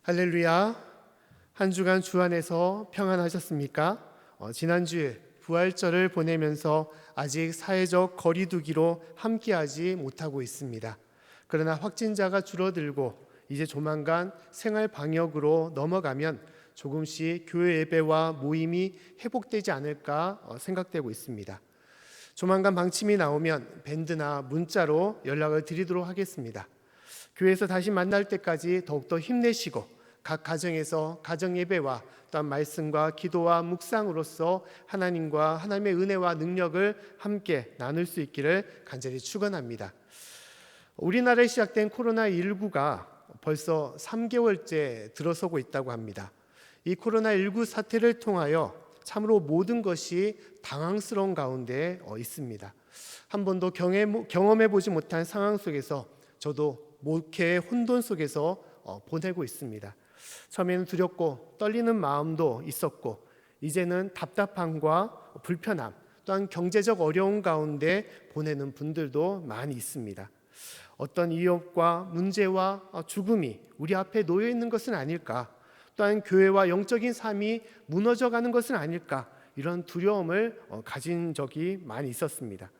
할렐루야. 한 주간 주 안에서 평안하셨습니까? 지난주에 부활절을 보내면서 아직 사회적 거리두기로 함께하지 못하고 있습니다. 그러나 확진자가 줄어들고 이제 조만간 생활 방역으로 넘어가면 조금씩 교회 예배와 모임이 회복되지 않을까 생각되고 있습니다. 조만간 방침이 나오면 밴드나 문자로 연락을 드리도록 하겠습니다. 교회에서 다시 만날 때까지 더욱더 힘내시고 각 가정에서 가정 예배와 또한 말씀과 기도와 묵상으로서 하나님과 하나님의 은혜와 능력을 함께 나눌 수 있기를 간절히 축원합니다. 우리나라에 시작된 코로나19가 벌써 3개월째 들어서고 있다고 합니다. 이 코로나19 사태를 통하여 참으로 모든 것이 당황스러운 가운데 있습니다. 한 번도 경험해보지 못한 상황 속에서 저도 목회의 혼돈 속에서 보내고 있습니다. 처음에는 두렵고 떨리는 마음도 있었고 이제는 답답함과 불편함 또한 경제적 어려움 가운데 보내는 분들도 많이 있습니다. 어떤 위협과 문제와 죽음이 우리 앞에 놓여 있는 것은 아닐까, 또한 교회와 영적인 삶이 무너져가는 것은 아닐까, 이런 두려움을 가진 적이 많이 있었습니다.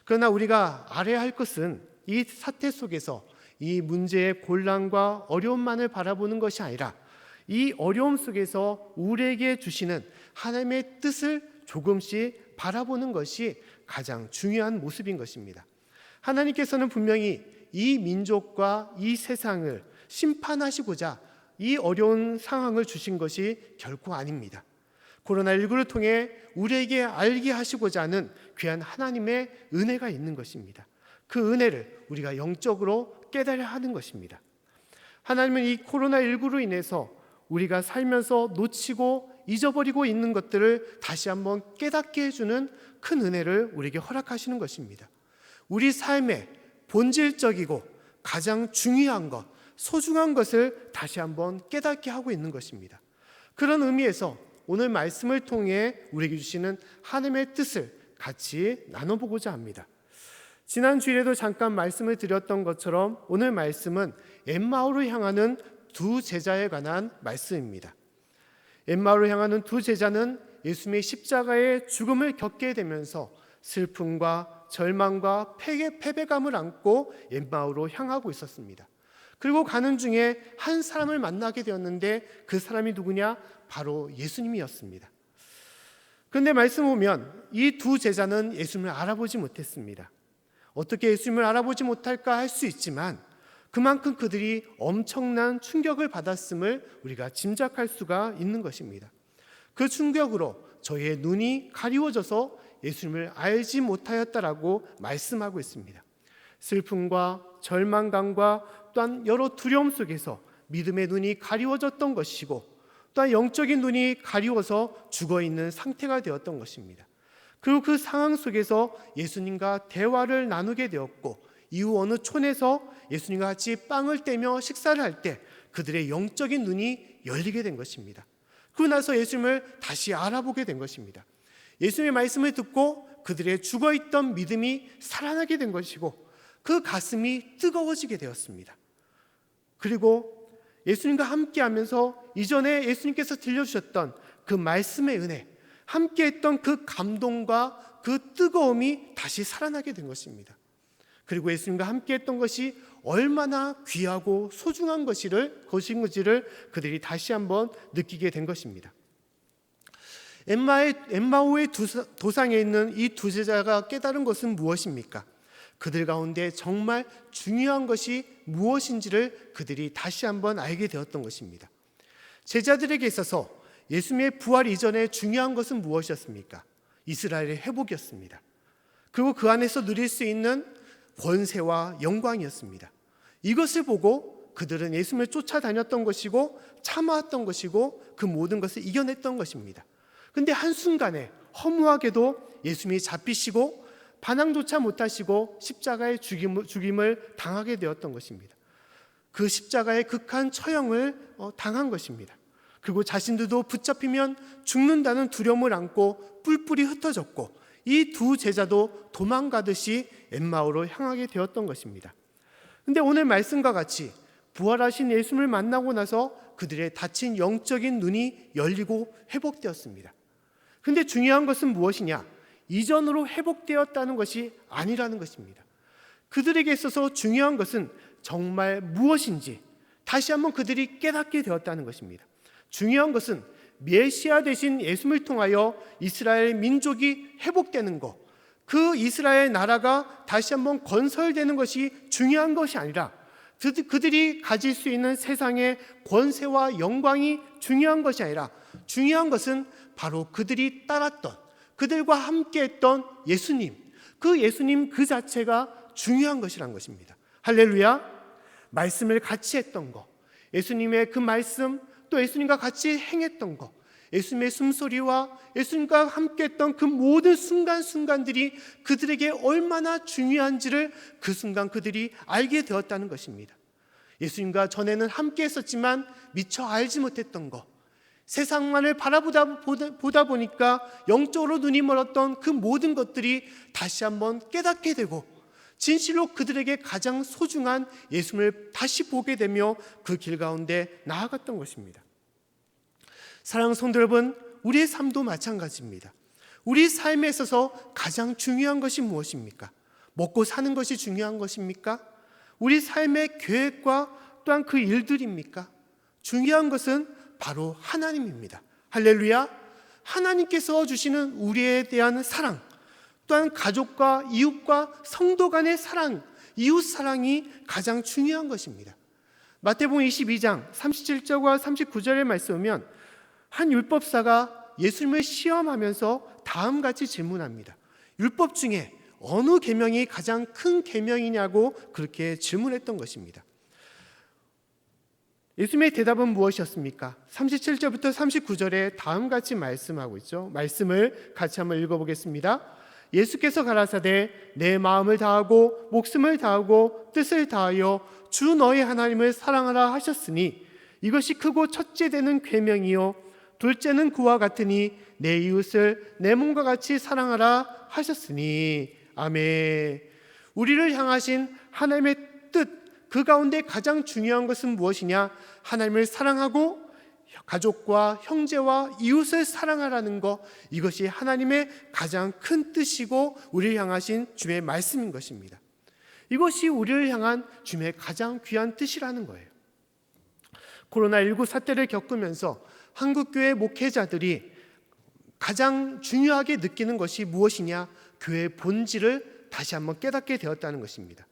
그러나 우리가 알아야 할 것은 이 사태 속에서 이 문제의 곤란과 어려움만을 바라보는 것이 아니라 이 어려움 속에서 우리에게 주시는 하나님의 뜻을 조금씩 바라보는 것이 가장 중요한 모습인 것입니다. 하나님께서는 분명히 이 민족과 이 세상을 심판하시고자 이 어려운 상황을 주신 것이 결코 아닙니다. 코로나19를 통해 우리에게 알게 하시고자 하는 귀한 하나님의 은혜가 있는 것입니다. 그 은혜를 우리가 영적으로 깨달아야 하는 것입니다. 하나님은 이 코로나19로 인해서 우리가 살면서 놓치고 잊어버리고 있는 것들을 다시 한번 깨닫게 해주는 큰 은혜를 우리에게 허락하시는 것입니다. 우리 삶의 본질적이고 가장 중요한 것, 소중한 것을 다시 한번 깨닫게 하고 있는 것입니다. 그런 의미에서 오늘 말씀을 통해 우리에게 주시는 하나님의 뜻을 같이 나눠보고자 합니다. 지난 주일에도 잠깐 말씀을 드렸던 것처럼 오늘 말씀은 엠마오로 향하는 두 제자에 관한 말씀입니다. 엠마오로 향하는 두 제자는 예수님의 십자가의 죽음을 겪게 되면서 슬픔과 절망과 패배감을 안고 엠마오로 향하고 있었습니다. 그리고 가는 중에 한 사람을 만나게 되었는데 그 사람이 누구냐? 바로 예수님이었습니다. 그런데 말씀 보면 이 두 제자는 예수님을 알아보지 못했습니다. 어떻게 예수님을 알아보지 못할까 할 수 있지만 그만큼 그들이 엄청난 충격을 받았음을 우리가 짐작할 수가 있는 것입니다. 그 충격으로 저희의 눈이 가리워져서 예수님을 알지 못하였다라고 말씀하고 있습니다. 슬픔과 절망감과 또한 여러 두려움 속에서 믿음의 눈이 가리워졌던 것이고 또한 영적인 눈이 가리워서 죽어있는 상태가 되었던 것입니다. 그리고 그 상황 속에서 예수님과 대화를 나누게 되었고 이후 어느 촌에서 예수님과 같이 빵을 떼며 식사를 할 때 그들의 영적인 눈이 열리게 된 것입니다. 그러고 나서 예수님을 다시 알아보게 된 것입니다. 예수님의 말씀을 듣고 그들의 죽어있던 믿음이 살아나게 된 것이고 그 가슴이 뜨거워지게 되었습니다. 그리고 예수님과 함께하면서 이전에 예수님께서 들려주셨던 그 말씀의 은혜, 함께했던 그 감동과 그 뜨거움이 다시 살아나게 된 것입니다. 그리고 예수님과 함께했던 것이 얼마나 귀하고 소중한 것인지를 그들이 다시 한번 느끼게 된 것입니다. 엠마오의 도상에 있는 이 두 제자가 깨달은 것은 무엇입니까? 그들 가운데 정말 중요한 것이 무엇인지를 그들이 다시 한번 알게 되었던 것입니다. 제자들에게 있어서 예수님의 부활 이전에 중요한 것은 무엇이었습니까? 이스라엘의 회복이었습니다. 그리고 그 안에서 누릴 수 있는 권세와 영광이었습니다. 이것을 보고 그들은 예수님을 쫓아다녔던 것이고 참아왔던 것이고 그 모든 것을 이겨냈던 것입니다. 그런데 한순간에 허무하게도 예수님이 잡히시고 반항조차 못하시고 십자가의 죽임을 당하게 되었던 것입니다. 그 십자가의 극한 처형을 당한 것입니다. 그리고 자신들도 붙잡히면 죽는다는 두려움을 안고 뿔뿔이 흩어졌고 이 두 제자도 도망가듯이 엠마오로 향하게 되었던 것입니다. 그런데 오늘 말씀과 같이 부활하신 예수님을 만나고 나서 그들의 다친 영적인 눈이 열리고 회복되었습니다. 근데 중요한 것은 무엇이냐? 이전으로 회복되었다는 것이 아니라는 것입니다. 그들에게 있어서 중요한 것은 정말 무엇인지 다시 한번 그들이 깨닫게 되었다는 것입니다. 중요한 것은 메시아 되신 예수님을 통하여 이스라엘 민족이 회복되는 것, 그 이스라엘 나라가 다시 한번 건설되는 것이 중요한 것이 아니라 그들이 가질 수 있는 세상의 권세와 영광이 중요한 것이 아니라 중요한 것은 바로 그들이 따랐던, 그들과 함께했던 예수님, 그 예수님 그 자체가 중요한 것이란 것입니다. 할렐루야. 말씀을 같이 했던 것, 예수님의 그 말씀, 또 예수님과 같이 행했던 것, 예수님의 숨소리와 예수님과 함께했던 그 모든 순간순간들이 그들에게 얼마나 중요한지를 그 순간 그들이 알게 되었다는 것입니다. 예수님과 전에는 함께 했었지만 미처 알지 못했던 것, 세상만을 보다 보니까 영적으로 눈이 멀었던 그 모든 것들이 다시 한번 깨닫게 되고 진실로 그들에게 가장 소중한 예수님을 다시 보게 되며 그 길 가운데 나아갔던 것입니다. 사랑하는 성도 여러분, 우리의 삶도 마찬가지입니다. 우리 삶에 있어서 가장 중요한 것이 무엇입니까? 먹고 사는 것이 중요한 것입니까? 우리 삶의 계획과 또한 그 일들입니까? 중요한 것은 바로 하나님입니다. 할렐루야. 하나님께서 주시는 우리에 대한 사랑, 또한 가족과 이웃과 성도 간의 사랑, 이웃 사랑이 가장 중요한 것입니다. 마태복음 22장 37절과 39절의 말씀 보면 한 율법사가 예수님을 시험하면서 다음같이 질문합니다. 율법 중에 어느 계명이 가장 큰 계명이냐고 그렇게 질문했던 것입니다. 예수님의 대답은 무엇이었습니까? 37절부터 39절에 다음같이 말씀하고 있죠. 말씀을 같이 한번 읽어보겠습니다. 예수께서 가라사대 내 마음을 다하고 목숨을 다하고 뜻을 다하여 주 너의 하나님을 사랑하라 하셨으니 이것이 크고 첫째 되는 계명이요 둘째는 그와 같으니 내 이웃을 내 몸과 같이 사랑하라 하셨으니. 아멘. 우리를 향하신 하나님의 뜻, 그 가운데 가장 중요한 것은 무엇이냐? 하나님을 사랑하고 가족과 형제와 이웃을 사랑하라는 것, 이것이 하나님의 가장 큰 뜻이고 우리를 향하신 주의 말씀인 것입니다. 이것이 우리를 향한 주의 가장 귀한 뜻이라는 거예요. 코로나19 사태를 겪으면서 한국교회 목회자들이 가장 중요하게 느끼는 것이 무엇이냐? 교회의 본질을 다시 한번 깨닫게 되었다는 것입니다.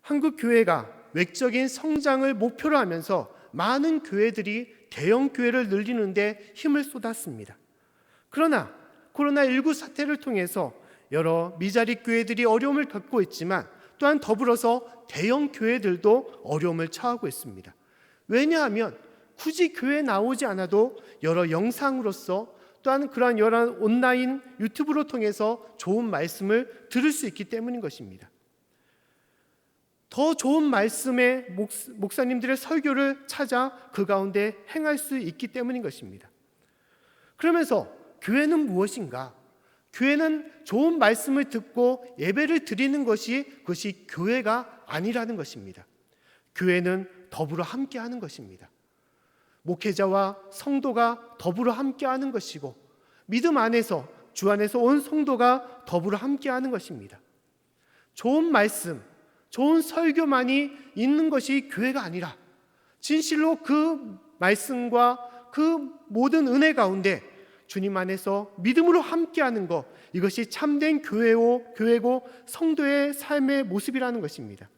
한국교회가 외적인 성장을 목표로 하면서 많은 교회들이 대형 교회를 늘리는데 힘을 쏟았습니다. 그러나 코로나19 사태를 통해서 여러 미자립 교회들이 어려움을 겪고 있지만 또한 더불어서 대형 교회들도 어려움을 처하고 있습니다. 왜냐하면 굳이 교회에 나오지 않아도 여러 영상으로서 또한 그러한 여러 온라인 유튜브로 통해서 좋은 말씀을 들을 수 있기 때문인 것입니다. 더 좋은 말씀의 목사님들의 설교를 찾아 그 가운데 행할 수 있기 때문인 것입니다. 그러면서 교회는 무엇인가? 교회는 좋은 말씀을 듣고 예배를 드리는 것이 그것이 교회가 아니라는 것입니다. 교회는 더불어 함께하는 것입니다. 목회자와 성도가 더불어 함께하는 것이고 믿음 안에서 주 안에서 온 성도가 더불어 함께하는 것입니다. 좋은 말씀, 좋은 설교만이 있는 것이 교회가 아니라 진실로 그 말씀과 그 모든 은혜 가운데 주님 안에서 믿음으로 함께하는 것, 이것이 참된 교회고 성도의 삶의 모습이라는 것입니다.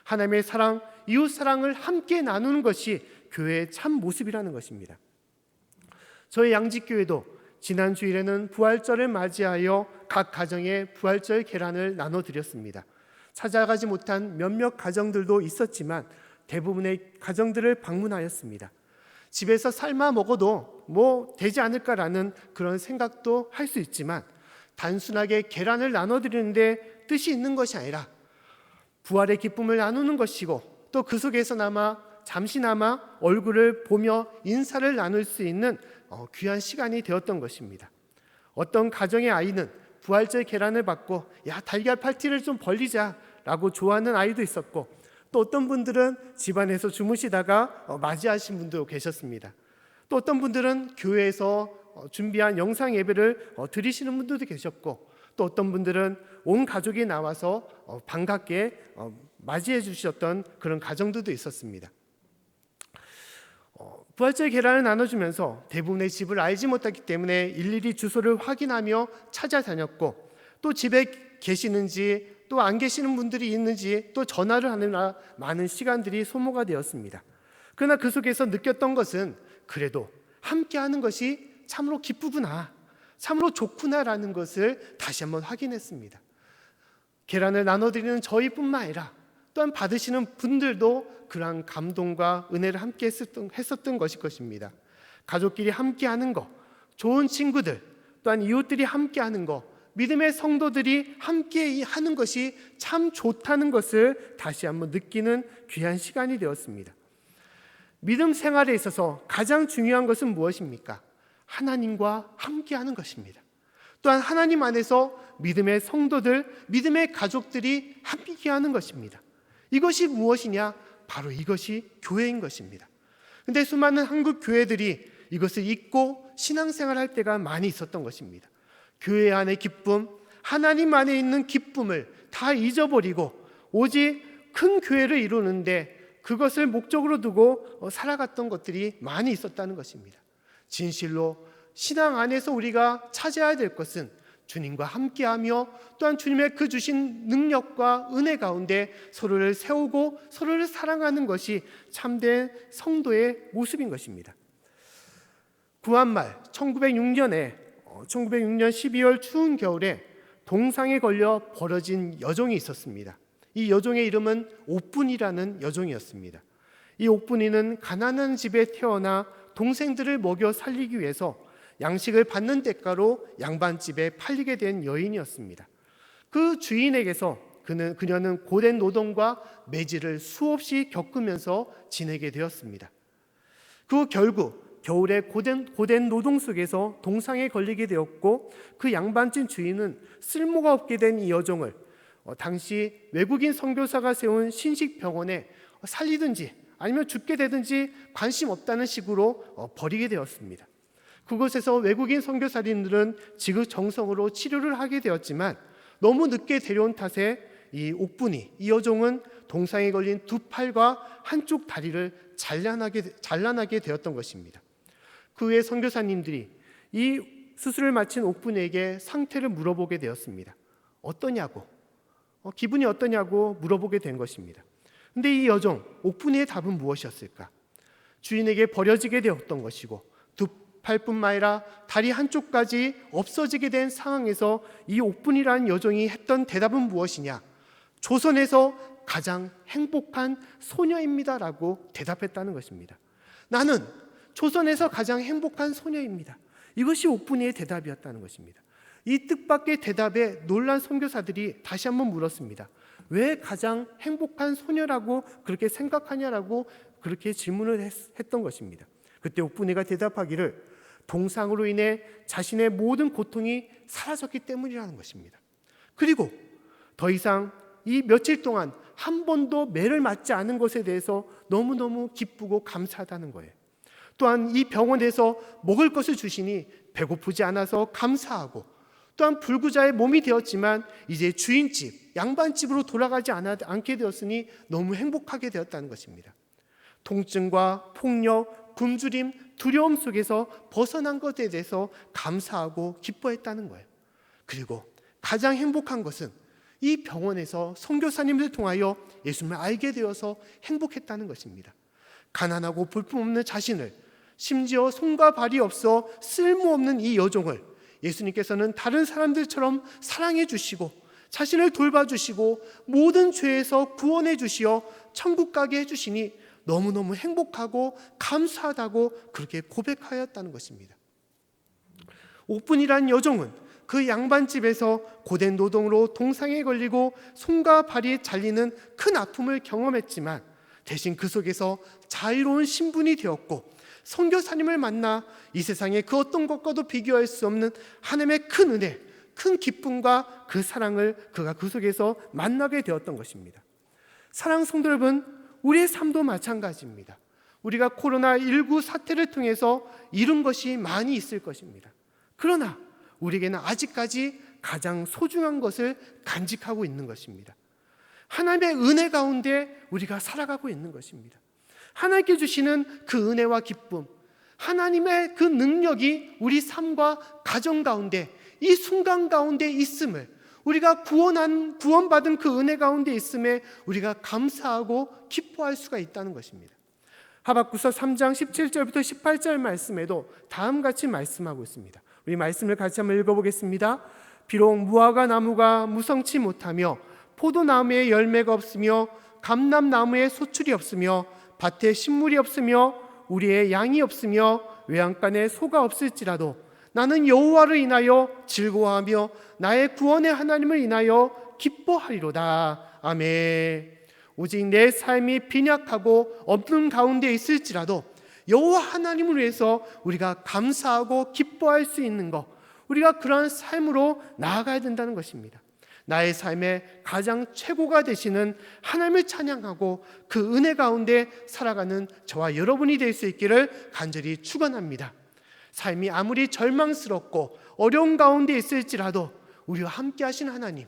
하나님의 사랑, 이웃 사랑을 함께 나누는 것이 교회의 참 모습이라는 것입니다. 저희 양직교회도 지난 주일에는 부활절을 맞이하여 각 가정에 부활절 계란을 나눠드렸습니다. 찾아가지 못한 몇몇 가정들도 있었지만 대부분의 가정들을 방문하였습니다. 집에서 삶아 먹어도 되지 않을까라는 그런 생각도 할 수 있지만 단순하게 계란을 나눠드리는데 뜻이 있는 것이 아니라 부활의 기쁨을 나누는 것이고 또 그 속에서나마 잠시나마 얼굴을 보며 인사를 나눌 수 있는 귀한 시간이 되었던 것입니다. 어떤 가정의 아이는 부활절 계란을 받고 달걀 파티를 좀 벌리자라고 좋아하는 아이도 있었고 또 어떤 분들은 집안에서 주무시다가 맞이하신 분도 계셨습니다. 또 어떤 분들은 교회에서 준비한 영상 예배를 드리시는 분들도 계셨고, 또 어떤 분들은 온 가족이 나와서 반갑게 맞이해 주셨던 그런 가정들도 있었습니다. 부활절 계란을 나눠주면서 대부분의 집을 알지 못했기 때문에 일일이 주소를 확인하며 찾아다녔고, 또 집에 계시는지 또 안 계시는 분들이 있는지 또 전화를 하느라 많은 시간들이 소모가 되었습니다. 그러나 그 속에서 느꼈던 것은 그래도 함께하는 것이 참으로 기쁘구나, 참으로 좋구나라는 것을 다시 한번 확인했습니다. 계란을 나눠드리는 저희뿐만 아니라 또한 받으시는 분들도 그러한 감동과 은혜를 함께 했었던 것일 것입니다. 가족끼리 함께하는 것, 좋은 친구들, 또한 이웃들이 함께하는 것, 믿음의 성도들이 함께 하는 것이 참 좋다는 것을 다시 한번 느끼는 귀한 시간이 되었습니다. 믿음 생활에 있어서 가장 중요한 것은 무엇입니까? 하나님과 함께하는 것입니다. 또한 하나님 안에서 믿음의 성도들, 믿음의 가족들이 함께하는 것입니다. 이것이 무엇이냐? 바로 이것이 교회인 것입니다. 그런데 수많은 한국 교회들이 이것을 잊고 신앙생활할 때가 많이 있었던 것입니다. 교회 안의 기쁨, 하나님 안에 있는 기쁨을 다 잊어버리고 오직 큰 교회를 이루는데 그것을 목적으로 두고 살아갔던 것들이 많이 있었다는 것입니다. 진실로 신앙 안에서 우리가 찾아야 될 것은 주님과 함께하며 또한 주님의 그 주신 능력과 은혜 가운데 서로를 세우고 서로를 사랑하는 것이 참된 성도의 모습인 것입니다. 구한말 1906년 12월 추운 겨울에 동상에 걸려 벌어진 여종이 있었습니다. 이 여종의 이름은 옥분이라는 여종이었습니다. 이 옥분이는 가난한 집에 태어나 동생들을 먹여 살리기 위해서 양식을 받는 대가로 양반집에 팔리게 된 여인이었습니다. 그 주인에게서 그녀는 고된 노동과 매질을 수없이 겪으면서 지내게 되었습니다. 그 결국 겨울에 고된 노동 속에서 동상에 걸리게 되었고, 그 양반집 주인은 쓸모가 없게 된 이 여종을 당시 외국인 선교사가 세운 신식병원에 살리든지 아니면 죽게 되든지 관심 없다는 식으로 버리게 되었습니다. 그곳에서 외국인 선교사님들은 지극정성으로 치료를 하게 되었지만 너무 늦게 데려온 탓에 이 옥분이, 이 여종은 동상에 걸린 두 팔과 한쪽 다리를 잘라나게 되었던 것입니다. 그 후에 선교사님들이 이 수술을 마친 옥분에게 상태를 물어보게 되었습니다. 어떠냐고, 기분이 어떠냐고 물어보게 된 것입니다. 그런데 이 여종 옥분이의 답은 무엇이었을까? 주인에게 버려지게 되었던 것이고 두 팔뿐만 아니라 다리 한쪽까지 없어지게 된 상황에서 이 옥분이라는 여종이 했던 대답은 무엇이냐? 조선에서 가장 행복한 소녀입니다라고 대답했다는 것입니다. 나는 조선에서 가장 행복한 소녀입니다. 이것이 옥분이의 대답이었다는 것입니다. 이 뜻밖의 대답에 놀란 선교사들이 다시 한번 물었습니다. 왜 가장 행복한 소녀라고 그렇게 생각하냐라고 그렇게 질문을 했던 것입니다. 그때 옥분이가 대답하기를 동상으로 인해 자신의 모든 고통이 사라졌기 때문이라는 것입니다. 그리고 더 이상 이 며칠 동안 한 번도 매를 맞지 않은 것에 대해서 너무너무 기쁘고 감사하다는 거예요. 또한 이 병원에서 먹을 것을 주시니 배고프지 않아서 감사하고, 또한 불구자의 몸이 되었지만 이제 주인집, 양반집으로 돌아가지 않게 되었으니 너무 행복하게 되었다는 것입니다. 통증과 폭력, 굶주림, 두려움 속에서 벗어난 것에 대해서 감사하고 기뻐했다는 거예요. 그리고 가장 행복한 것은 이 병원에서 선교사님들 통하여 예수님을 알게 되어서 행복했다는 것입니다. 가난하고 볼품없는 자신을, 심지어 손과 발이 없어 쓸모없는 이 여종을 예수님께서는 다른 사람들처럼 사랑해 주시고 자신을 돌봐주시고 모든 죄에서 구원해 주시어 천국 가게 해주시니 너무너무 행복하고 감사하다고 그렇게 고백하였다는 것입니다. 옥분이라는 여종은 그 양반집에서 고된 노동으로 동상에 걸리고 손과 발이 잘리는 큰 아픔을 경험했지만 대신 그 속에서 자유로운 신분이 되었고, 선교사님을 만나 이 세상의 그 어떤 것과도 비교할 수 없는 하나님의 큰 은혜, 큰 기쁨과 그 사랑을 그가 그 속에서 만나게 되었던 것입니다. 사랑하는 성도 여러분, 우리의 삶도 마찬가지입니다. 우리가 코로나19 사태를 통해서 잃은 것이 많이 있을 것입니다. 그러나 우리에게는 아직까지 가장 소중한 것을 간직하고 있는 것입니다. 하나님의 은혜 가운데 우리가 살아가고 있는 것입니다. 하나님께 주시는 그 은혜와 기쁨, 하나님의 그 능력이 우리 삶과 가정 가운데, 이 순간 가운데 있음을, 우리가 구원받은 그 은혜 가운데 있음에 우리가 감사하고 기뻐할 수가 있다는 것입니다. 하박국서 3장 17절부터 18절 말씀에도 다음같이 말씀하고 있습니다. 우리 말씀을 같이 한번 읽어보겠습니다. 비록 무화과 나무가 무성치 못하며 포도나무에 열매가 없으며 감람나무에 소출이 없으며 밭에 식물이 없으며 우리의 양이 없으며 외양간에 소가 없을지라도 나는 여호와를 인하여 즐거워하며 나의 구원의 하나님을 인하여 기뻐하리로다. 아멘. 오직 내 삶이 빈약하고 없는 가운데 있을지라도 여호와 하나님을 위해서 우리가 감사하고 기뻐할 수 있는 것, 우리가 그러한 삶으로 나아가야 된다는 것입니다. 나의 삶의 가장 최고가 되시는 하나님을 찬양하고 그 은혜 가운데 살아가는 저와 여러분이 될 수 있기를 간절히 축원합니다. 삶이 아무리 절망스럽고 어려운 가운데 있을지라도 우리와 함께 하신 하나님,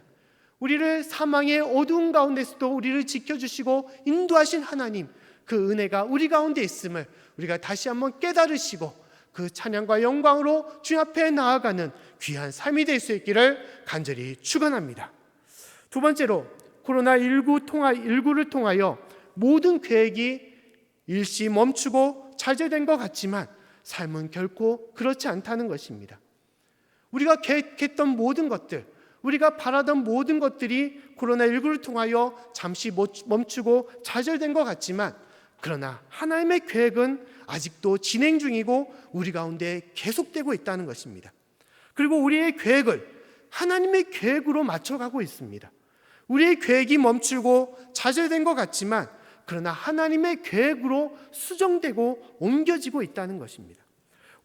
우리를 사망의 어두운 가운데서도 우리를 지켜주시고 인도하신 하나님, 그 은혜가 우리 가운데 있음을 우리가 다시 한번 깨달으시고 그 찬양과 영광으로 주님 앞에 나아가는 귀한 삶이 될 수 있기를 간절히 축원합니다. 두 번째로, 코로나19를 통하여 모든 계획이 일시 멈추고 차질된 것 같지만 삶은 결코 그렇지 않다는 것입니다. 우리가 계획했던 모든 것들, 우리가 바라던 모든 것들이 코로나19를 통하여 잠시 멈추고 좌절된 것 같지만, 그러나 하나님의 계획은 아직도 진행 중이고 우리 가운데 계속되고 있다는 것입니다. 그리고 우리의 계획을 하나님의 계획으로 맞춰가고 있습니다. 우리의 계획이 멈추고 좌절된 것 같지만 그러나 하나님의 계획으로 수정되고 옮겨지고 있다는 것입니다.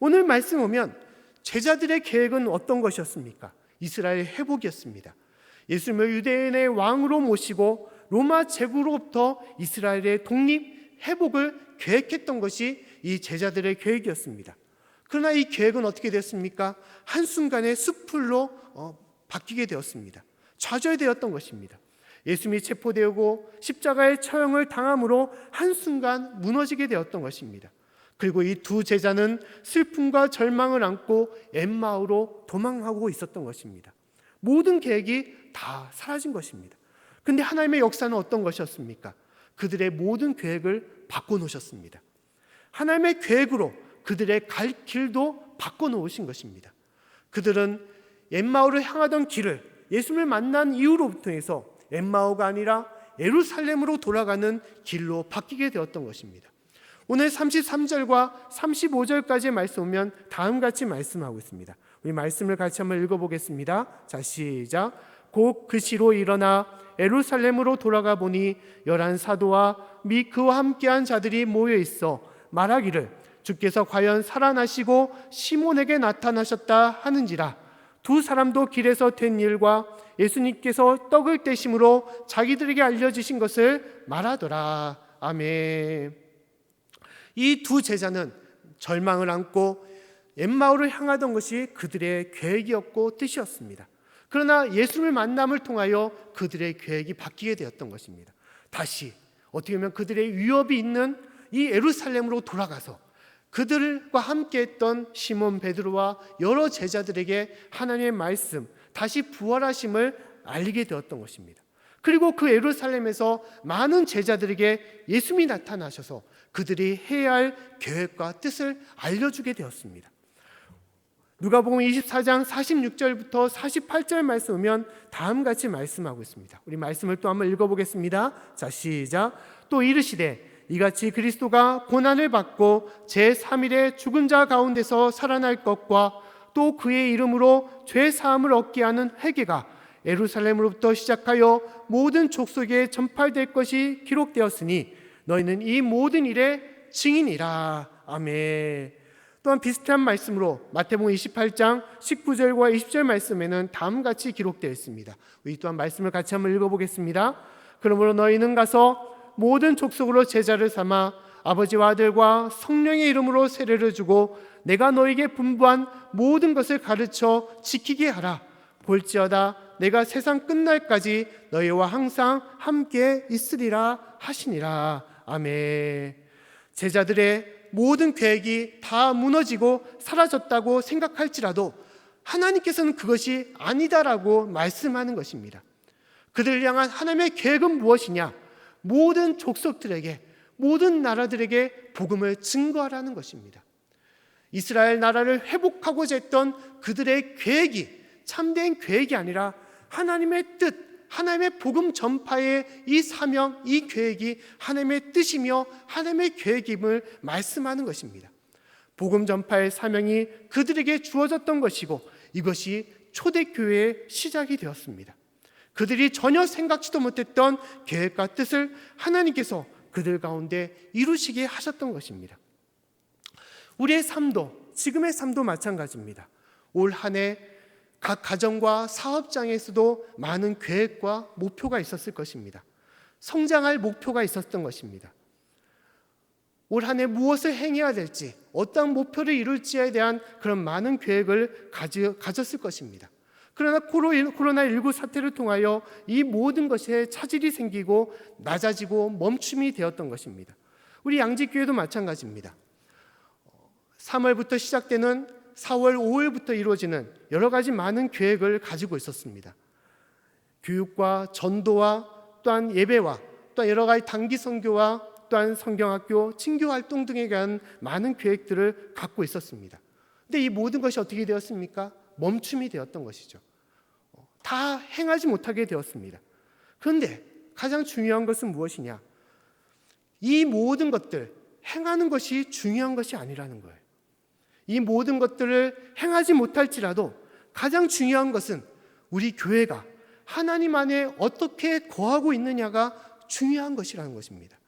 오늘 말씀 보면 제자들의 계획은 어떤 것이었습니까? 이스라엘 회복이었습니다. 예수님을 유대인의 왕으로 모시고 로마 제국으로부터 이스라엘의 독립, 회복을 계획했던 것이 이 제자들의 계획이었습니다. 그러나 이 계획은 어떻게 됐습니까? 한순간에 숲풀로 바뀌게 되었습니다. 좌절되었던 것입니다. 예수님이 체포되고 십자가의 처형을 당함으로 한순간 무너지게 되었던 것입니다. 그리고 이 두 제자는 슬픔과 절망을 안고 엠마오로 도망하고 있었던 것입니다. 모든 계획이 다 사라진 것입니다. 그런데 하나님의 역사는 어떤 것이었습니까? 그들의 모든 계획을 바꿔놓으셨습니다. 하나님의 계획으로 그들의 갈 길도 바꿔놓으신 것입니다. 그들은 엠마오를 향하던 길을 예수님을 만난 이후로부터 해서 엠마오가 아니라 예루살렘으로 돌아가는 길로 바뀌게 되었던 것입니다. 오늘 33절과 35절까지의 말씀 보면 다음같이 말씀하고 있습니다. 우리 말씀을 같이 한번 읽어보겠습니다. 자, 시작. 곧 그 시로 일어나 예루살렘으로 돌아가 보니 11 사도와 및 그와 함께한 자들이 모여 있어 말하기를 주께서 과연 살아나시고 시몬에게 나타나셨다 하는지라. 두 사람도 길에서 된 일과 예수님께서 떡을 떼심으로 자기들에게 알려주신 것을 말하더라. 아멘. 이 두 제자는 절망을 안고 엠마오를 향하던 것이 그들의 계획이었고 뜻이었습니다. 그러나 예수님을 만남을 통하여 그들의 계획이 바뀌게 되었던 것입니다. 다시 어떻게 보면 그들의 위협이 있는 이 예루살렘으로 돌아가서 그들과 함께했던 시몬 베드로와 여러 제자들에게 하나님의 말씀, 다시 부활하심을 알리게 되었던 것입니다. 그리고 그 예루살렘에서 많은 제자들에게 예수님이 나타나셔서 그들이 해야 할 계획과 뜻을 알려주게 되었습니다. 누가복음 24장 46절부터 48절 말씀 보면 다음같이 말씀하고 있습니다. 우리 말씀을 또 한번 읽어보겠습니다. 자, 시작. 또 이르시되 이같이 그리스도가 고난을 받고 제3일에 죽은 자 가운데서 살아날 것과 또 그의 이름으로 죄 사함을 얻게 하는 회개가 예루살렘으로부터 시작하여 모든 족속에 전파될 것이 기록되었으니 너희는 이 모든 일의 증인이라. 아멘. 또한 비슷한 말씀으로 마태복음 28장 19절과 20절 말씀에는 다음같이 기록되어 있습니다. 우리 또한 말씀을 같이 한번 읽어보겠습니다. 그러므로 너희는 가서 모든 족속으로 제자를 삼아 아버지와 아들과 성령의 이름으로 세례를 주고 내가 너희에게 분부한 모든 것을 가르쳐 지키게 하라. 볼지어다 내가 세상 끝날까지 너희와 항상 함께 있으리라 하시니라. 아멘. 제자들의 모든 계획이 다 무너지고 사라졌다고 생각할지라도 하나님께서는 그것이 아니다라고 말씀하는 것입니다. 그들을 향한 하나님의 계획은 무엇이냐? 모든 족속들에게, 모든 나라들에게 복음을 증거하라는 것입니다. 이스라엘 나라를 회복하고자 했던 그들의 계획이 참된 계획이 아니라 하나님의 뜻, 하나님의 복음 전파의 이 사명, 이 계획이 하나님의 뜻이며 하나님의 계획임을 말씀하는 것입니다. 복음 전파의 사명이 그들에게 주어졌던 것이고 이것이 초대교회의 시작이 되었습니다. 그들이 전혀 생각지도 못했던 계획과 뜻을 하나님께서 그들 가운데 이루시게 하셨던 것입니다. 우리의 삶도, 지금의 삶도 마찬가지입니다. 올 한 해 각 가정과 사업장에서도 많은 계획과 목표가 있었을 것입니다. 성장할 목표가 있었던 것입니다. 올 한 해 무엇을 행해야 될지, 어떤 목표를 이룰지에 대한 그런 많은 계획을 가졌을 것입니다. 그러나 코로나19 사태를 통하여 이 모든 것에 차질이 생기고 낮아지고 멈춤이 되었던 것입니다. 우리 양지교회도 마찬가지입니다. 3월부터 시작되는 4월 5일부터 이루어지는 여러 가지 많은 계획을 가지고 있었습니다. 교육과 전도와 또한 예배와 또 여러 가지 단기 선교와 또한 성경학교, 친교 활동 등에 대한 많은 계획들을 갖고 있었습니다. 근데 이 모든 것이 어떻게 되었습니까? 멈춤이 되었던 것이죠. 다 행하지 못하게 되었습니다. 그런데 가장 중요한 것은 무엇이냐? 이 모든 것들 행하는 것이 중요한 것이 아니라는 거예요. 이 모든 것들을 행하지 못할지라도 가장 중요한 것은 우리 교회가 하나님 안에 어떻게 거하고 있느냐가 중요한 것이라는 것입니다.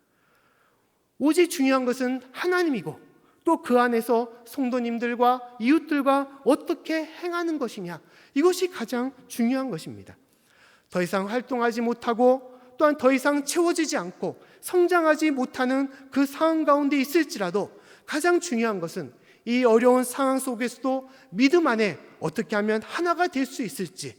오직 중요한 것은 하나님이고 또 그 안에서 성도님들과 이웃들과 어떻게 행하는 것이냐, 이것이 가장 중요한 것입니다. 더 이상 활동하지 못하고 또한 더 이상 채워지지 않고 성장하지 못하는 그 상황 가운데 있을지라도 가장 중요한 것은 이 어려운 상황 속에서도 믿음 안에 어떻게 하면 하나가 될 수 있을지,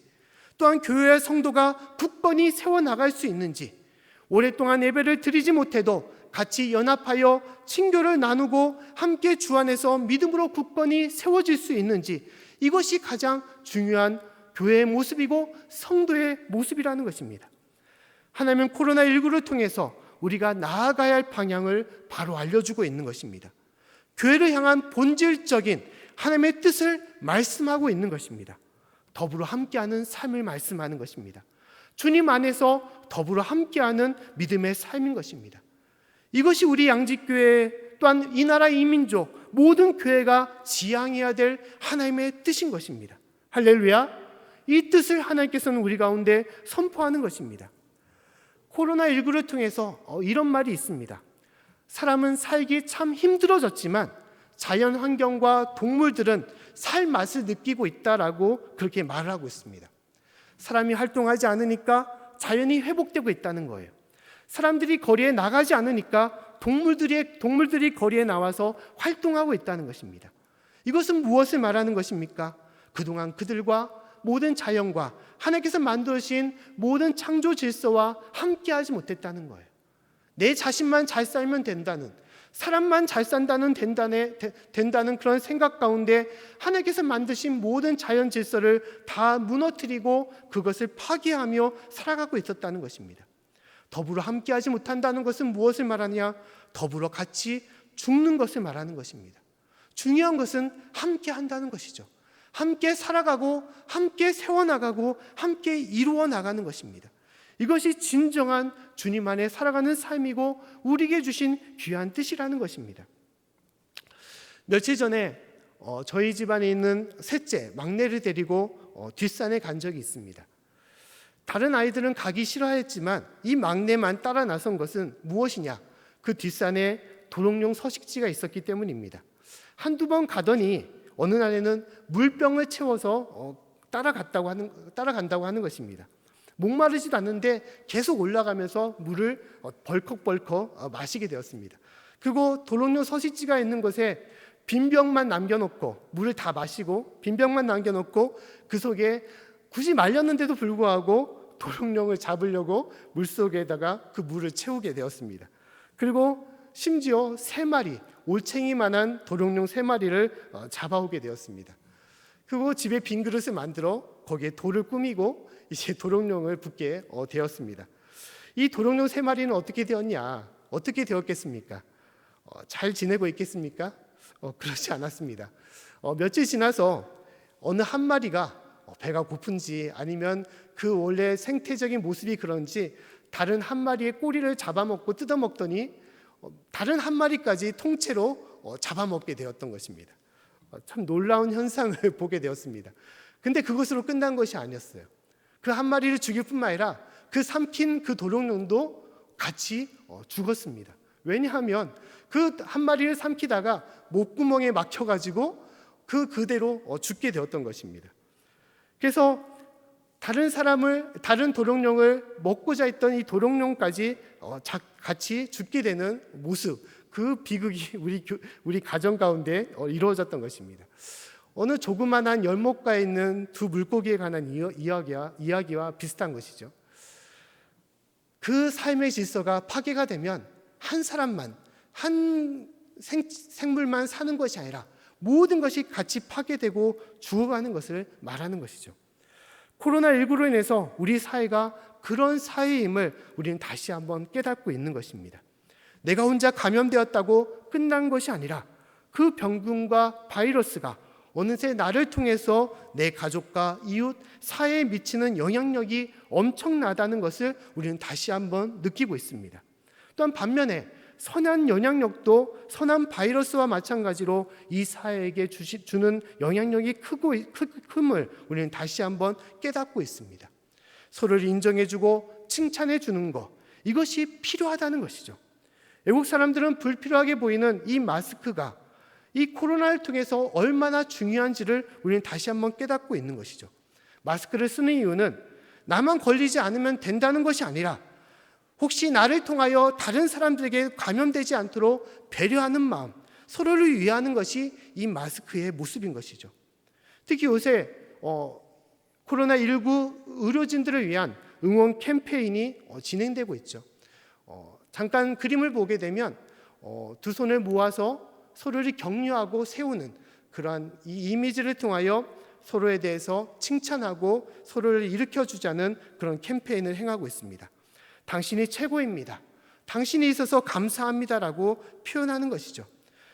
또한 교회의 성도가 굳건히 세워나갈 수 있는지, 오랫동안 예배를 드리지 못해도 같이 연합하여 친교를 나누고 함께 주 안에서 믿음으로 굳건히 세워질 수 있는지, 이것이 가장 중요한 교회의 모습이고 성도의 모습이라는 것입니다. 하나님은 코로나19를 통해서 우리가 나아가야 할 방향을 바로 알려주고 있는 것입니다. 교회를 향한 본질적인 하나님의 뜻을 말씀하고 있는 것입니다. 더불어 함께하는 삶을 말씀하는 것입니다. 주님 안에서 더불어 함께하는 믿음의 삶인 것입니다. 이것이 우리 양지교회 또한 이 나라 이민족 모든 교회가 지향해야 될 하나님의 뜻인 것입니다. 할렐루야! 이 뜻을 하나님께서는 우리 가운데 선포하는 것입니다. 코로나19를 통해서 이런 말이 있습니다. 사람은 살기 참 힘들어졌지만 자연 환경과 동물들은 살 맛을 느끼고 있다라고 그렇게 말을 하고 있습니다. 사람이 활동하지 않으니까 자연이 회복되고 있다는 거예요. 사람들이 거리에 나가지 않으니까 동물들이 거리에 나와서 활동하고 있다는 것입니다. 이것은 무엇을 말하는 것입니까? 그동안 그들과 모든 자연과 하나님께서 만드신 모든 창조 질서와 함께하지 못했다는 거예요. 내 자신만 잘 살면 된다는, 사람만 잘 산다는 된다는 그런 생각 가운데 하나님께서 만드신 모든 자연 질서를 다 무너뜨리고 그것을 파괴하며 살아가고 있었다는 것입니다. 더불어 함께하지 못한다는 것은 무엇을 말하냐? 더불어 같이 죽는 것을 말하는 것입니다. 중요한 것은 함께한다는 것이죠. 함께 살아가고 함께 세워나가고 함께 이루어 나가는 것입니다. 이것이 진정한 주님 안에 살아가는 삶이고 우리에게 주신 귀한 뜻이라는 것입니다. 며칠 전에 저희 집안에 있는 셋째 막내를 데리고 뒷산에 간 적이 있습니다. 다른 아이들은 가기 싫어했지만 이 막내만 따라 나선 것은 무엇이냐? 그 뒷산에 도롱뇽 서식지가 있었기 때문입니다. 한두 번 가더니 어느 날에는 물병을 채워서 따라간다고 하는 것입니다. 목마르지도 않는데 계속 올라가면서 물을 벌컥벌컥 마시게 되었습니다. 그리고 도롱뇽 서식지가 있는 곳에 빈 병만 남겨놓고 물을 다 마시고 빈 병만 남겨놓고 그 속에 굳이 말렸는데도 불구하고 도롱뇽을 잡으려고 물속에다가 그 물을 채우게 되었습니다. 그리고 심지어 3마리, 올챙이만한 도롱뇽 3마리를 잡아오게 되었습니다. 그리고 집에 빈 그릇을 만들어 거기에 돌을 꾸미고 이제 도롱뇽을 붓게 되었습니다. 이 도롱뇽 3마리는 어떻게 되었냐? 어떻게 되었겠습니까? 잘 지내고 있겠습니까? 그렇지 않았습니다. 며칠 지나서 어느 한 마리가 배가 고픈지 아니면 그 원래 생태적인 모습이 그런지 다른 한 마리의 꼬리를 잡아먹고 뜯어먹더니 다른 한 마리까지 통째로 잡아먹게 되었던 것입니다. 참 놀라운 현상을 보게 되었습니다. 근데 그것으로 끝난 것이 아니었어요. 그 한 마리를 죽일 뿐만 아니라 그 삼킨 그 도롱뇽도 같이 죽었습니다. 왜냐하면 그 한 마리를 삼키다가 목구멍에 막혀가지고 그대로 죽게 되었던 것입니다. 그래서 다른 도롱뇽을 먹고자 했던 이 도롱뇽까지 같이 죽게 되는 모습, 그 비극이 우리 가정 가운데 이루어졌던 것입니다. 어느 조그만한 열목가에 있는 두 물고기에 관한 이야기와 비슷한 것이죠. 그 삶의 질서가 파괴가 되면 한 사람만, 한 생물만 사는 것이 아니라 모든 것이 같이 파괴되고 죽어가는 것을 말하는 것이죠. 코로나19로 인해서 우리 사회가 그런 사회임을 우리는 다시 한번 깨닫고 있는 것입니다. 내가 혼자 감염되었다고 끝난 것이 아니라 그 병균과 바이러스가 어느새 나를 통해서 내 가족과 이웃, 사회에 미치는 영향력이 엄청나다는 것을 우리는 다시 한번 느끼고 있습니다. 또한 반면에 선한 영향력도 선한 바이러스와 마찬가지로 이 사회에게 주는 영향력이 큼을 우리는 다시 한번 깨닫고 있습니다. 서로를 인정해주고 칭찬해주는 것, 이것이 필요하다는 것이죠. 외국 사람들은 불필요하게 보이는 이 마스크가 이 코로나를 통해서 얼마나 중요한지를 우리는 다시 한번 깨닫고 있는 것이죠. 마스크를 쓰는 이유는 나만 걸리지 않으면 된다는 것이 아니라 혹시 나를 통하여 다른 사람들에게 감염되지 않도록 배려하는 마음, 서로를 위하는 것이 이 마스크의 모습인 것이죠. 특히 요새 코로나19 의료진들을 위한 응원 캠페인이 진행되고 있죠. 잠깐 그림을 보게 되면 두 손을 모아서 서로를 격려하고 세우는 그러한 이 이미지를 통하여 서로에 대해서 칭찬하고 서로를 일으켜주자는 그런 캠페인을 행하고 있습니다. 당신이 최고입니다. 당신이 있어서 감사합니다라고 표현하는 것이죠.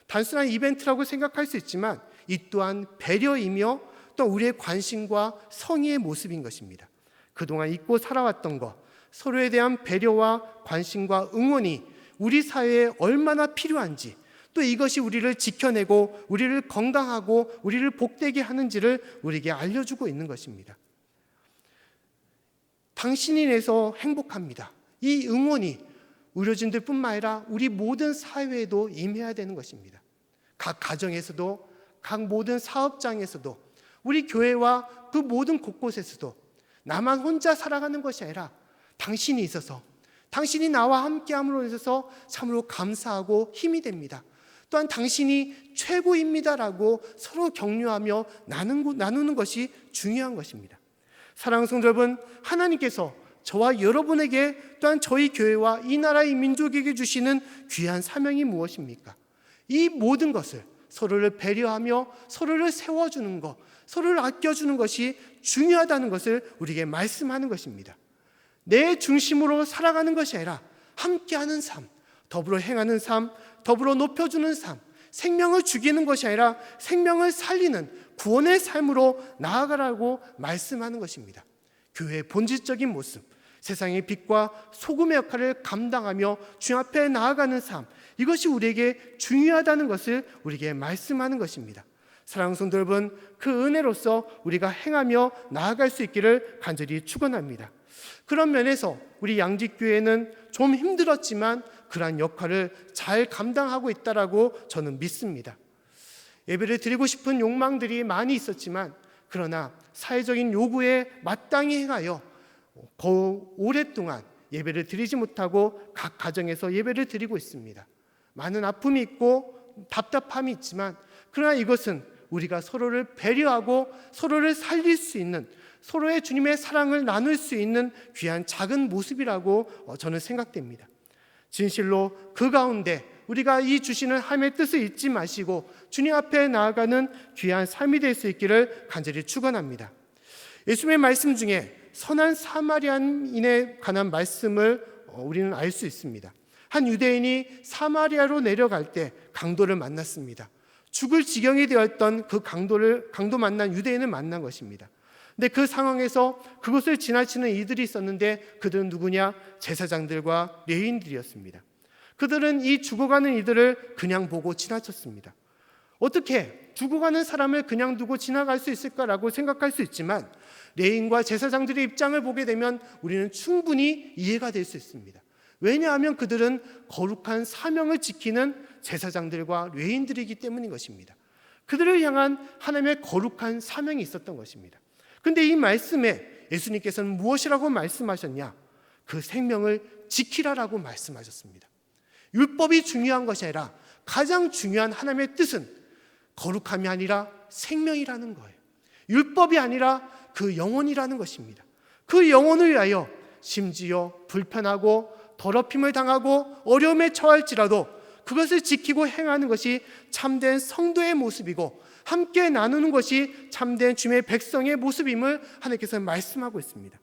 단순한 이벤트라고 생각할 수 있지만 이 또한 배려이며 또 우리의 관심과 성의의 모습인 것입니다. 그동안 잊고 살아왔던 것, 서로에 대한 배려와 관심과 응원이 우리 사회에 얼마나 필요한지, 또 이것이 우리를 지켜내고 우리를 건강하고 우리를 복되게 하는지를 우리에게 알려주고 있는 것입니다. 당신이 인해서 행복합니다. 이 응원이 의료진들뿐만 아니라 우리 모든 사회에도 임해야 되는 것입니다. 각 가정에서도, 각 모든 사업장에서도, 우리 교회와 그 모든 곳곳에서도 나만 혼자 살아가는 것이 아니라 당신이 있어서, 당신이 나와 함께함으로 인해서 참으로 감사하고 힘이 됩니다. 또한 당신이 최고입니다라고 서로 격려하며 나누는 것이 중요한 것입니다. 사랑하는 성도 여러분, 하나님께서 저와 여러분에게 또한 저희 교회와 이 나라의 민족에게 주시는 귀한 사명이 무엇입니까? 이 모든 것을 서로를 배려하며 서로를 세워주는 것, 서로를 아껴주는 것이 중요하다는 것을 우리에게 말씀하는 것입니다. 내 중심으로 살아가는 것이 아니라 함께하는 삶, 더불어 행하는 삶, 더불어 높여주는 삶, 생명을 죽이는 것이 아니라 생명을 살리는 구원의 삶으로 나아가라고 말씀하는 것입니다. 교회의 본질적인 모습, 세상의 빛과 소금의 역할을 감당하며 주 앞에 나아가는 삶, 이것이 우리에게 중요하다는 것을 우리에게 말씀하는 것입니다. 사랑하는 성도 여러분, 그 은혜로서 우리가 행하며 나아갈 수 있기를 간절히 축원합니다. 그런 면에서 우리 양직교회는 좀 힘들었지만 그러한 역할을 잘 감당하고 있다라고 저는 믿습니다. 예배를 드리고 싶은 욕망들이 많이 있었지만 그러나 사회적인 요구에 마땅히 행하여 오랫동안 예배를 드리지 못하고 각 가정에서 예배를 드리고 있습니다. 많은 아픔이 있고 답답함이 있지만 그러나 이것은 우리가 서로를 배려하고 서로를 살릴 수 있는, 서로의 주님의 사랑을 나눌 수 있는 귀한 작은 모습이라고 저는 생각됩니다. 진실로 그 가운데 우리가 이 주시는 하나님의 뜻을 잊지 마시고 주님 앞에 나아가는 귀한 삶이 될 수 있기를 간절히 축원합니다. 예수님의 말씀 중에 선한 사마리아인에 관한 말씀을 우리는 알 수 있습니다. 한 유대인이 사마리아로 내려갈 때 강도를 만났습니다. 죽을 지경이 되었던 그 강도 만난 유대인을 만난 것입니다. 근데 그 상황에서 그곳을 지나치는 이들이 있었는데 그들은 누구냐? 제사장들과 레위인들이었습니다. 그들은 이 죽어가는 이들을 그냥 보고 지나쳤습니다. 어떻게 죽어가는 사람을 그냥 두고 지나갈 수 있을까라고 생각할 수 있지만 레위인과 제사장들의 입장을 보게 되면 우리는 충분히 이해가 될 수 있습니다. 왜냐하면 그들은 거룩한 사명을 지키는 제사장들과 레위인들이기 때문인 것입니다. 그들을 향한 하나님의 거룩한 사명이 있었던 것입니다. 그런데 이 말씀에 예수님께서는 무엇이라고 말씀하셨냐? 그 생명을 지키라라고 말씀하셨습니다. 율법이 중요한 것이 아니라 가장 중요한 하나님의 뜻은 거룩함이 아니라 생명이라는 거예요. 율법이 아니라 그 영혼이라는 것입니다. 그 영혼을 위하여 심지어 불편하고 더럽힘을 당하고 어려움에 처할지라도 그것을 지키고 행하는 것이 참된 성도의 모습이고 함께 나누는 것이 참된 주님의 백성의 모습임을 하나님께서 말씀하고 있습니다.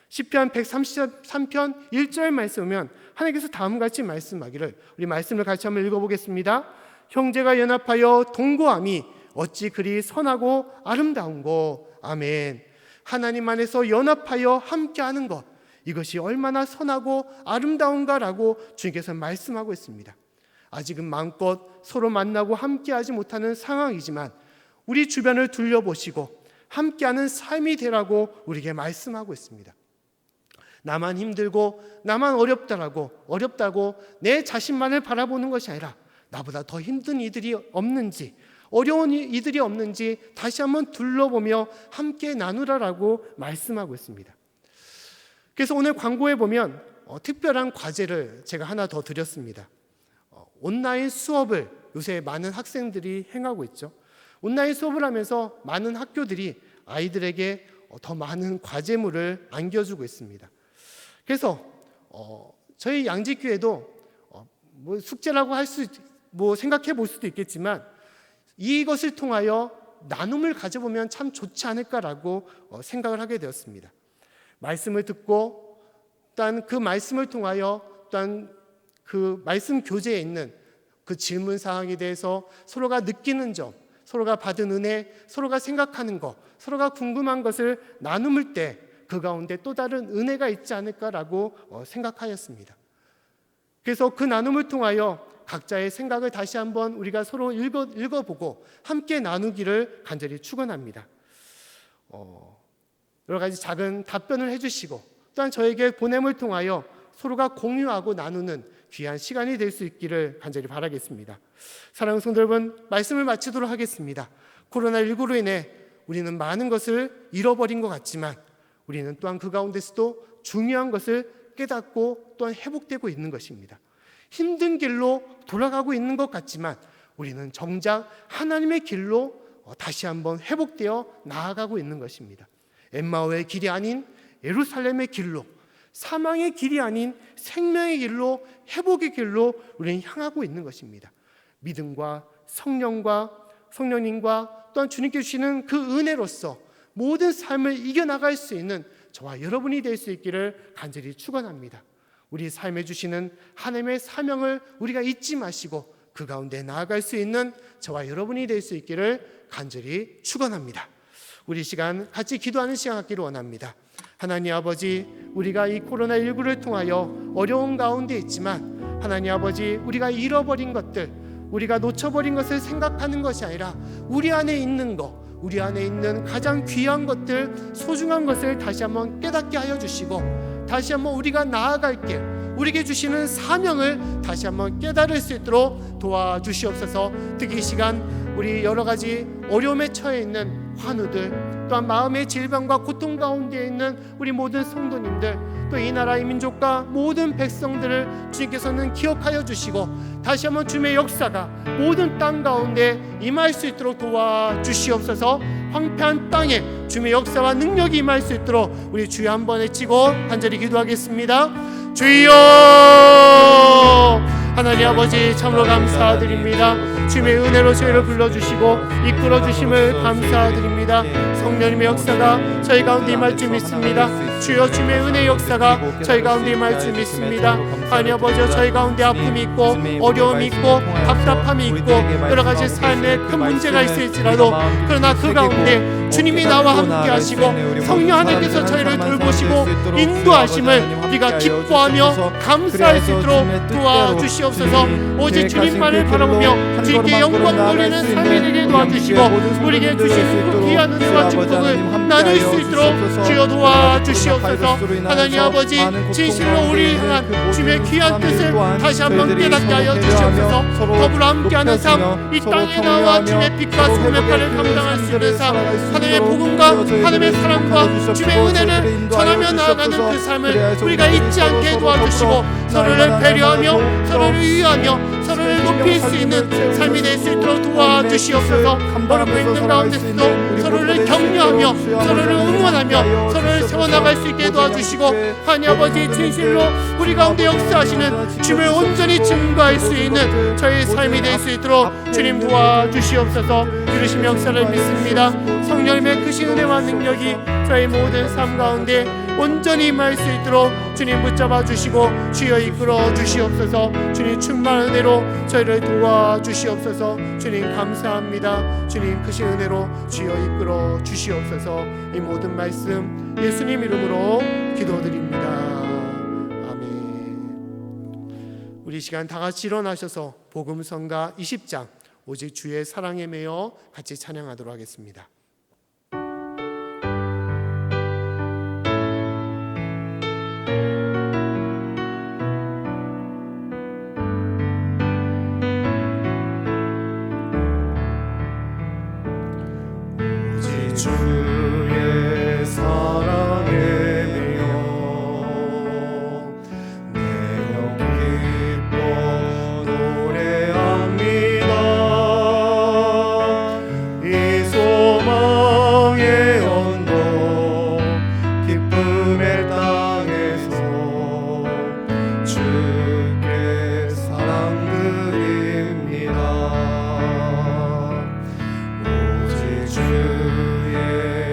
시편 133편 1절 말씀 보면 하나님께서 다음과 같이 말씀하기를, 우리 말씀을 같이 한번 읽어보겠습니다. 형제가 연합하여 동거함이 어찌 그리 선하고 아름다운고. 아멘. 하나님 안에서 연합하여 함께하는 것, 이것이 얼마나 선하고 아름다운가라고 주님께서 말씀하고 있습니다. 아직은 마음껏 서로 만나고 함께하지 못하는 상황이지만 우리 주변을 둘러보시고 함께하는 삶이 되라고 우리에게 말씀하고 있습니다. 나만 힘들고 나만 어렵다고 내 자신만을 바라보는 것이 아니라 나보다 더 힘든 이들이 없는지, 어려운 이들이 없는지 다시 한번 둘러보며 함께 나누라라고 말씀하고 있습니다. 그래서 오늘 광고에 보면 특별한 과제를 제가 하나 더 드렸습니다. 온라인 수업을 요새 많은 학생들이 행하고 있죠. 온라인 수업을 하면서 많은 학교들이 아이들에게 더 많은 과제물을 안겨주고 있습니다. 그래서 저희 양지교회도 숙제라고 생각해 볼 수도 있겠지만 이것을 통하여 나눔을 가져보면 참 좋지 않을까라고 생각을 하게 되었습니다. 말씀을 듣고 또한 그 말씀을 통하여 또한 그 말씀 교재에 있는 그 질문 사항에 대해서 서로가 느끼는 점, 서로가 받은 은혜, 서로가 생각하는 것, 서로가 궁금한 것을 나눔을 때 그 가운데 또 다른 은혜가 있지 않을까라고 생각하였습니다. 그래서 그 나눔을 통하여 각자의 생각을 다시 한번 우리가 서로 읽어보고 함께 나누기를 간절히 축원합니다. 여러 가지 작은 답변을 해주시고 또한 저에게 보냄을 통하여 서로가 공유하고 나누는 귀한 시간이 될 수 있기를 간절히 바라겠습니다. 사랑하는 성도 여러분, 말씀을 마치도록 하겠습니다. 코로나19로 인해 우리는 많은 것을 잃어버린 것 같지만 우리는 또한 그 가운데서도 중요한 것을 깨닫고 또한 회복되고 있는 것입니다. 힘든 길로 돌아가고 있는 것 같지만 우리는 정작 하나님의 길로 다시 한번 회복되어 나아가고 있는 것입니다. 엠마오의 길이 아닌 예루살렘의 길로, 사망의 길이 아닌 생명의 길로, 회복의 길로 우리는 향하고 있는 것입니다. 믿음과 성령님과 또한 주님께 주시는 그 은혜로서 모든 삶을 이겨나갈 수 있는 저와 여러분이 될 수 있기를 간절히 축원합니다. 우리 삶에 주시는 하나님의 사명을 우리가 잊지 마시고 그 가운데 나아갈 수 있는 저와 여러분이 될 수 있기를 간절히 축원합니다. 우리 시간 같이 기도하는 시간 갖기를 원합니다. 하나님 아버지, 우리가 이 코로나19를 통하여 어려운 가운데 있지만 하나님 아버지, 우리가 잃어버린 것들, 우리가 놓쳐버린 것을 생각하는 것이 아니라 우리 안에 있는 것, 우리 안에 있는 가장 귀한 것들, 소중한 것을 다시 한번 깨닫게 하여 주시고 다시 한번 우리가 나아갈 길, 우리에게 주시는 사명을 다시 한번 깨달을 수 있도록 도와주시옵소서. 특히 이 시간 우리 여러 가지 어려움에 처해 있는 환우들, 또한 마음의 질병과 고통 가운데 있는 우리 모든 성도님들, 또 이 나라 이 민족과 모든 백성들을 주님께서는 기억하여 주시고 다시 한번 주님의 역사가 모든 땅 가운데 임할 수 있도록 도와주시옵소서. 황폐한 땅에 주님의 역사와 능력이 임할 수 있도록 우리 주여 한번 외치고 간절히 기도하겠습니다. 주여, 하나님 아버지 참으로 감사드립니다. 주님의 은혜로 저희를 불러주시고 이끌어주심을 감사드립니다. 성령님의 역사가 저희 가운데 임할 줄 믿습니다. 주여, 주님의 은혜의 역사가 저희 가운데 임할 줄 믿습니다. 하나님 아버지, 저희 가운데 아픔이 있고 어려움이 있고 답답함이 있고 여러 가지 삶에 큰 문제가 있을지라도, 그러나 그 가운데 주님이 나와 함께 하시고 성령 하나님께서 저희를 돌보시고 인도하심을 우리가 기뻐하며 감사할 수 있도록 도와주시옵소서. 오직 주님만을 바라보며 주님께 영광 돌리는 삶이 되게 도와주시고 우리에게 주신 그 귀한 은혜와 축복을 나눌 수 있도록 주여 도와주시옵소서. 하나님 아버지, 진실로 우리 향한 주님의 귀한 뜻을 다시 한번 깨닫게 하여 주시옵소서. 더불어 함께하는 삶, 이 땅에 나와 주님의 빛과 소금의 역할을 감당할 수 있는 삶, 하나님의 복음과 하나님의 사랑과 주님의 은혜를 전하며 나아가는 그 삶을 우리가 잊지 않게 도와주시고 서로를 배려하며 서로를 위하며 서로를 높일 수 있는 삶이 될 수 있도록 도와주시옵소서. 어렵고 있는 가운데서도 서로를 격려하며 서로를 응원하며 서로를 세워나갈 수 있게 도와주시고, 하나님 아버지, 진실로 우리 가운데 역사하시는 주님을 온전히 증거할 수 있는 저희 삶이 될 수 있도록 주님 도와주시옵소서. 이루신 역사를 믿습니다. 성령님의 크신 은혜와 능력이 저희 모든 삶 가운데 온전히 임할 수 있도록 주님 붙잡아 주시고 주여 이끌어 주시옵소서. 주님 충만한 은혜로 저희를 도와주시옵소서. 주님 감사합니다. 주님 크신 은혜로 주여 이끌어 주시옵소서. 이 모든 말씀 예수님 이름으로 기도드립니다. 아멘. 우리 시간 다 같이 일어나셔서 복음성가 20장 오직 주의 사랑에 매여 같이 찬양하도록 하겠습니다. 주의 사랑에 매여 내 영 기뻐 노래합니다. 이 소망의 언덕 기쁨의 땅에서 주께 사랑 드립니다. 오직 주의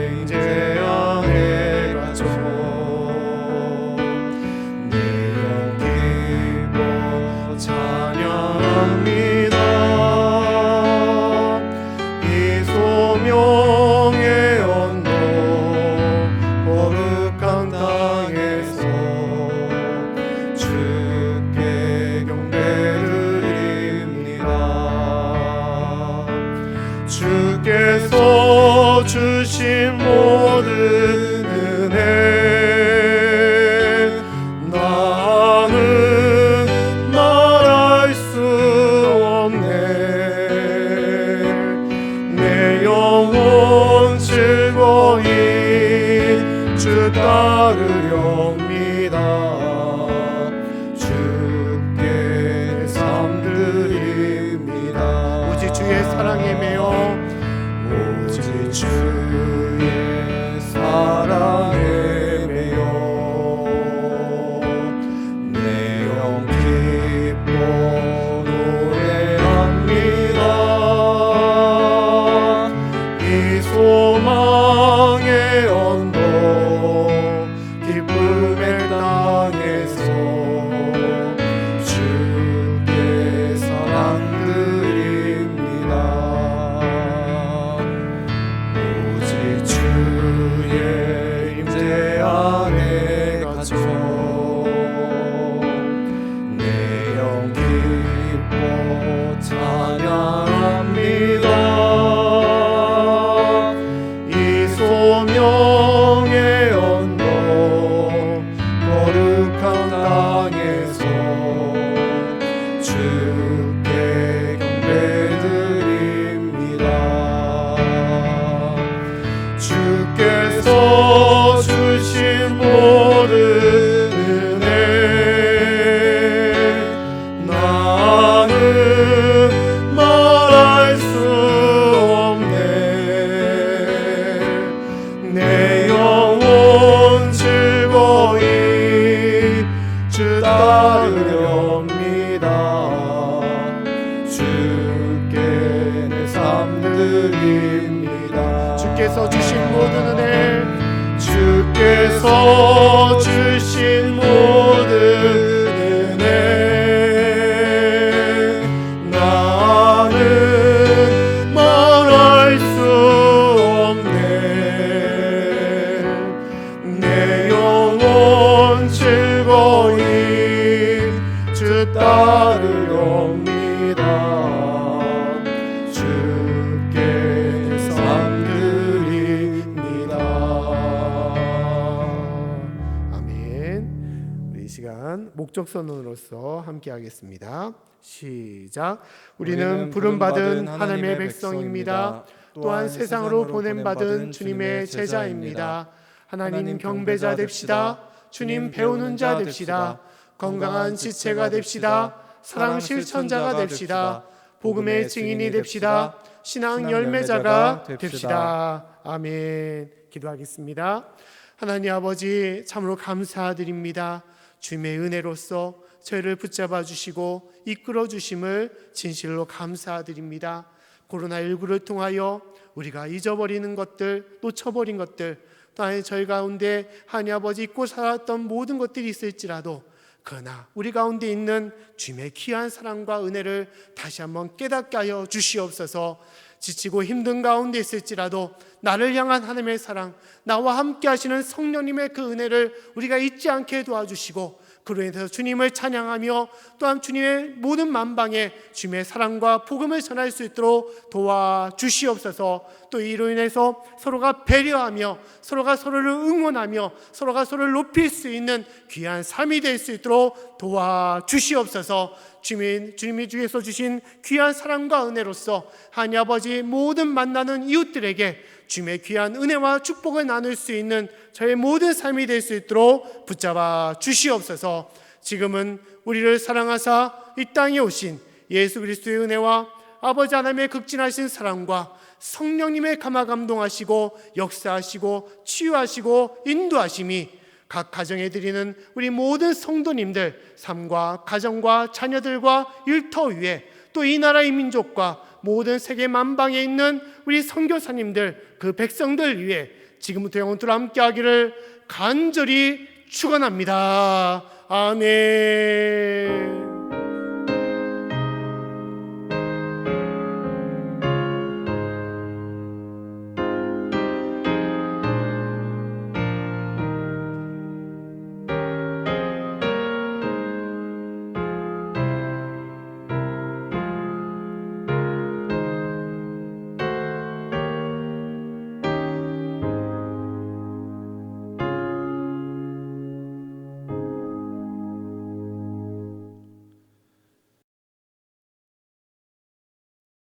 주께서 주신 모든 은혜 나는 말할 수 없네. 내 영혼 즐거이 주 따르렵니다. 주께 상 드립니다. 아멘. 우리 이 시간 목적 선언으로서 함께 하겠습니다. 시작. 우리는 부름받은 하나님의 백성입니다. 또한 세상으로 보냄받은 주님의 제자입니다. 하나님 경배자 됩시다. 주님 배우는 자 됩시다. 건강한 지체가 됩시다. 사랑 실천자가 됩시다. 복음의 증인이 됩시다. 신앙 열매자가 됩시다. 아멘. 기도하겠습니다. 하나님 아버지, 참으로 감사드립니다. 주님의 은혜로서 저희를 붙잡아 주시고 이끌어 주심을 진실로 감사드립니다. 코로나19를 통하여 우리가 잊어버리는 것들, 놓쳐버린 것들, 또한 저희 가운데 하나님 아버지 잊고 살았던 모든 것들이 있을지라도, 그러나 우리 가운데 있는 주님의 귀한 사랑과 은혜를 다시 한번 깨닫게 하여 주시옵소서. 지치고 힘든 가운데 있을지라도 나를 향한 하나님의 사랑, 나와 함께 하시는 성령님의 그 은혜를 우리가 잊지 않게 도와주시고, 그로 인해서 주님을 찬양하며 또한 주님의 모든 만방에 주님의 사랑과 복음을 전할 수 있도록 도와주시옵소서. 또 이로 인해서 서로가 배려하며 서로가 서로를 응원하며 서로가 서로를 높일 수 있는 귀한 삶이 될 수 있도록 도와주시옵소서. 주님이 주께서 주신 귀한 사랑과 은혜로서 하나님 아버지 모든 만나는 이웃들에게 주님의 귀한 은혜와 축복을 나눌 수 있는 저의 모든 삶이 될 수 있도록 붙잡아 주시옵소서. 지금은 우리를 사랑하사 이 땅에 오신 예수 그리스도의 은혜와 아버지 하나님의 극진하신 사랑과 성령님의 감화 감동하시고 역사하시고 치유하시고 인도하심이 각 가정에 드리는 우리 모든 성도님들 삶과 가정과 자녀들과 일터 위에, 또 이 나라의 민족과 모든 세계 만방에 있는 우리 선교사님들, 그 백성들 위해 지금부터 영원토록 함께 하기를 간절히 축원합니다. 아멘.